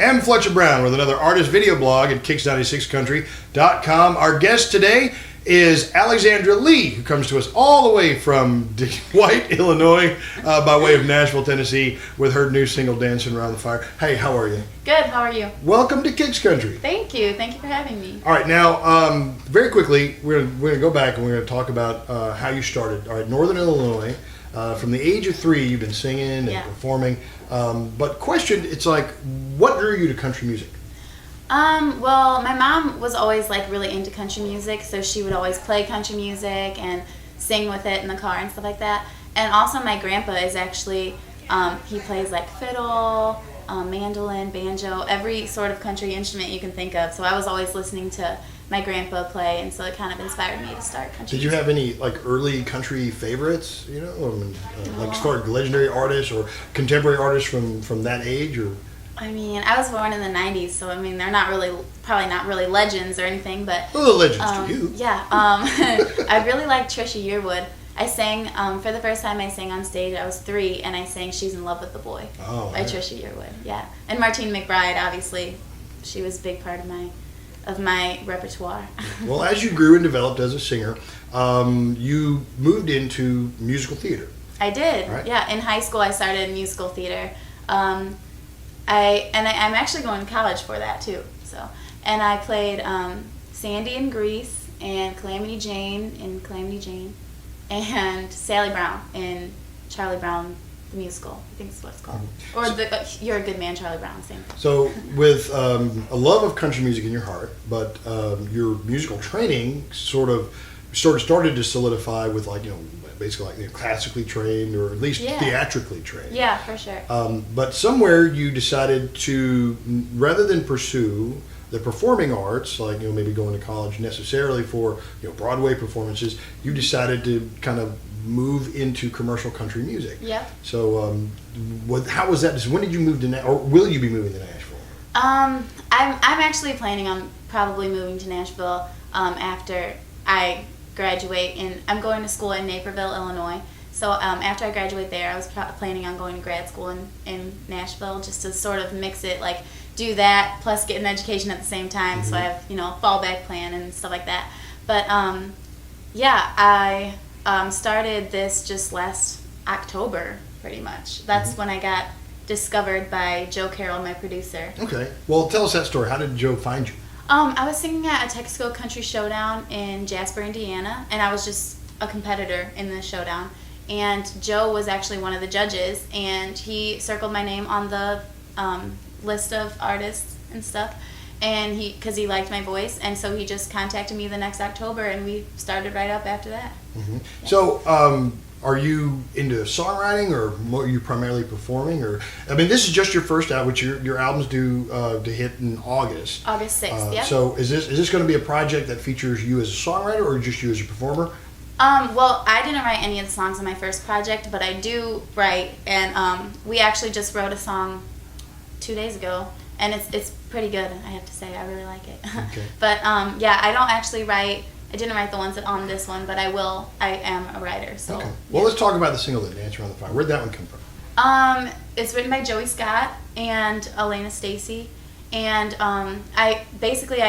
I'm Fletcher Brown with another artist video blog at KIX96Country.com. Our guest today is Alexandra Lee, who comes to us all the way from Dwight, Illinois, by way of Nashville, Tennessee, with her new single, Dancing Around the Fire. Hey, how are you? Good, how are you? Welcome to Kix Country. Thank you for having me. All right, now, very quickly, we're going to go back and we're going to talk about how you started. All right, Northern Illinois. From the age of 3, you've been singing and performing. But question, it's like, what drew you to country music? Well, my mom was always like really into country music, so she would always play country music and sing with it in the car and stuff like that. And also my grandpa is actually, he plays like fiddle, mandolin, banjo, every sort of country instrument you can think of. So I was always listening to my grandpa play, and so it kind of inspired me to start country. Did you have any like early country favorites? You know, like as far as legendary artists or contemporary artists from that age, or? I mean, I was born in the '90s, so I mean, they're probably not really legends or anything, but well, the legends to you. Yeah, I really like Trisha Yearwood. I sang for the first time I sang on stage. I was 3, and I sang "She's in Love with the Boy" by Trisha Yearwood. Yeah, and Martine McBride, obviously, she was a big part of my repertoire. Well, as you grew and developed as a singer, you moved into musical theater. I did. Right? Yeah, in high school I started musical theater. I'm actually going to college for that too. So, and I played Sandy in Grease and Calamity Jane in Calamity Jane, and Sally Brown in Charlie Brown the musical. I think that's what it's called. Or You're a Good Man, Charlie Brown. Same thing. So, with a love of country music in your heart, but your musical training sort of started to solidify with basically classically trained or at least theatrically trained. Yeah, for sure. But somewhere you decided to, rather than pursue the performing arts, like maybe going to college necessarily for Broadway performances, you decided to kind of move into commercial country music. Yeah. So, how was that? When did you move to or will you be moving to Nashville? I'm actually planning on probably moving to Nashville after I graduate, and I'm going to school in Naperville, Illinois. So after I graduate there, I was planning on going to grad school in Nashville, just to sort of mix it, like do that plus get an education at the same time. Mm-hmm. So I have a fallback plan and stuff like that. But I started this just last October, pretty much. That's when I got discovered by Joe Carroll, my producer. Okay. Well, tell us that story. How did Joe find you? I was singing at a Texaco Country Showdown in Jasper, Indiana, and I was just a competitor in the showdown. And Joe was actually one of the judges, and he circled my name on the list of artists and stuff, and because he liked my voice, and so he just contacted me the next October, and we started right up after that. Mm-hmm. Yeah. So, are you into songwriting, or are you primarily performing? Or this is just your first album, which your album's due to hit in August. August 6th, yeah. So is this going to be a project that features you as a songwriter, or just you as a performer? Well, I didn't write any of the songs on my first project, but I do write, and we actually just wrote a song 2 days ago, and it's pretty good, I have to say. I really like it. Okay. But I didn't write the ones on this one, but I will. I am a writer. So. Okay. Well, let's talk about the single that Dance Around the Fire. Where'd that one come from? It's written by Joey Scott and Elena Stacy, and I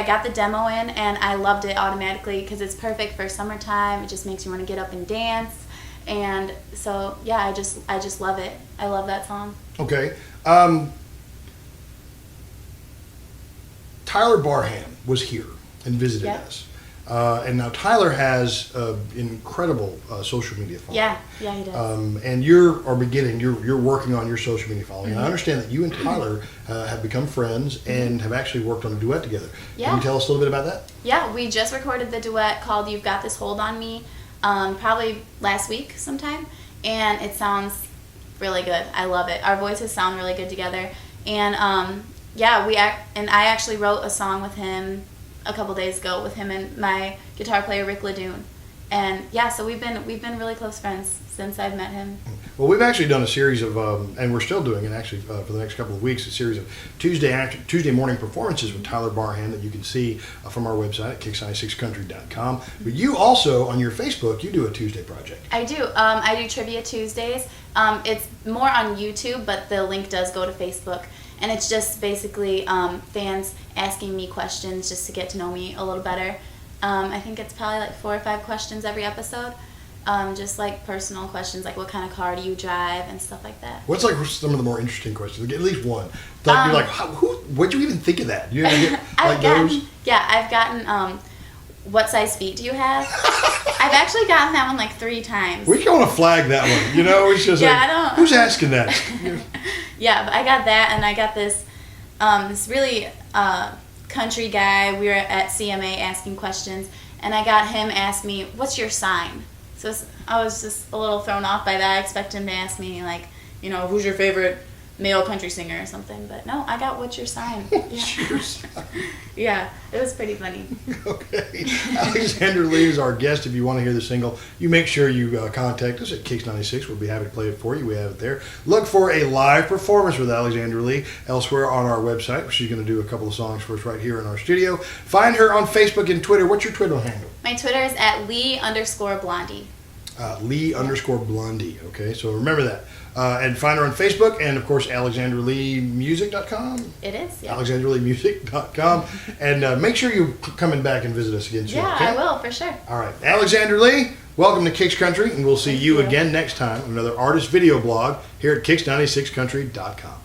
got the demo in, and I loved it automatically because it's perfect for summertime. It just makes you want to get up and dance, and so I just love it. I love that song. Okay. Tyler Barham was here and visited us. And now Tyler has an incredible social media following. Yeah, he does. And you're working on your social media following. And I understand that you and Tyler have become friends and have actually worked on a duet together. Yeah. Can you tell us a little bit about that? Yeah, we just recorded the duet called "You've Got This Hold on Me," probably last week sometime, and it sounds really good. I love it. Our voices sound really good together, and I actually wrote a song with him a couple days ago with him and my guitar player Rick Ledoux, and so we've been really close friends since I've met him. Well, we've actually done a series of, and we're still doing it actually for the next couple of weeks, a series of Tuesday morning performances with Tyler Barham that you can see from our website at KIX96Country.com. But you also, on your Facebook, you do a Tuesday project. I do. I do Trivia Tuesdays. It's more on YouTube, but the link does go to Facebook. and it's just basically fans asking me questions just to get to know me a little better. I think it's probably like 4 or 5 questions every episode. Just like personal questions, like what kind of car do you drive and stuff like that. What's like some of the more interesting questions? Like, at least one. Like, you're like, what'd you even think of that? You ever get like those? I've gotten, what size feet do you have? I've actually gotten that one like 3 times. We don't want to flag that one. You know, it's just I don't. Who's asking that? Yeah, but I got that, and I got this, this really country guy. We were at CMA asking questions, and I got him ask me, "What's your sign?" So I was just a little thrown off by that. I expected him to ask me, like, you know, who's your favorite male country singer or something. But no, I got what's your sign. Yeah. Yeah, it was pretty funny. Okay. Alexandra Lee is our guest. If you want to hear the single, you make sure you contact us at KIX96. We'll be happy to play it for you. We have it there. Look for a live performance with Alexandra Lee elsewhere on our website. She's going to do a couple of songs for us right here in our studio. Find her on Facebook and Twitter. What's your Twitter handle? My Twitter is at Lee_Blondie. Lee_Blondie. Okay, so remember that. And find her on Facebook and, of course, AlexandraLeeMusic.com. It is, yeah. AlexandraLeeMusic.com. And make sure you're coming back and visit us again soon. Yeah, okay? I will, for sure. All right. Alexandra Lee, welcome to KIX Country, and we'll see you again next time on another artist video blog here at KIX96Country.com.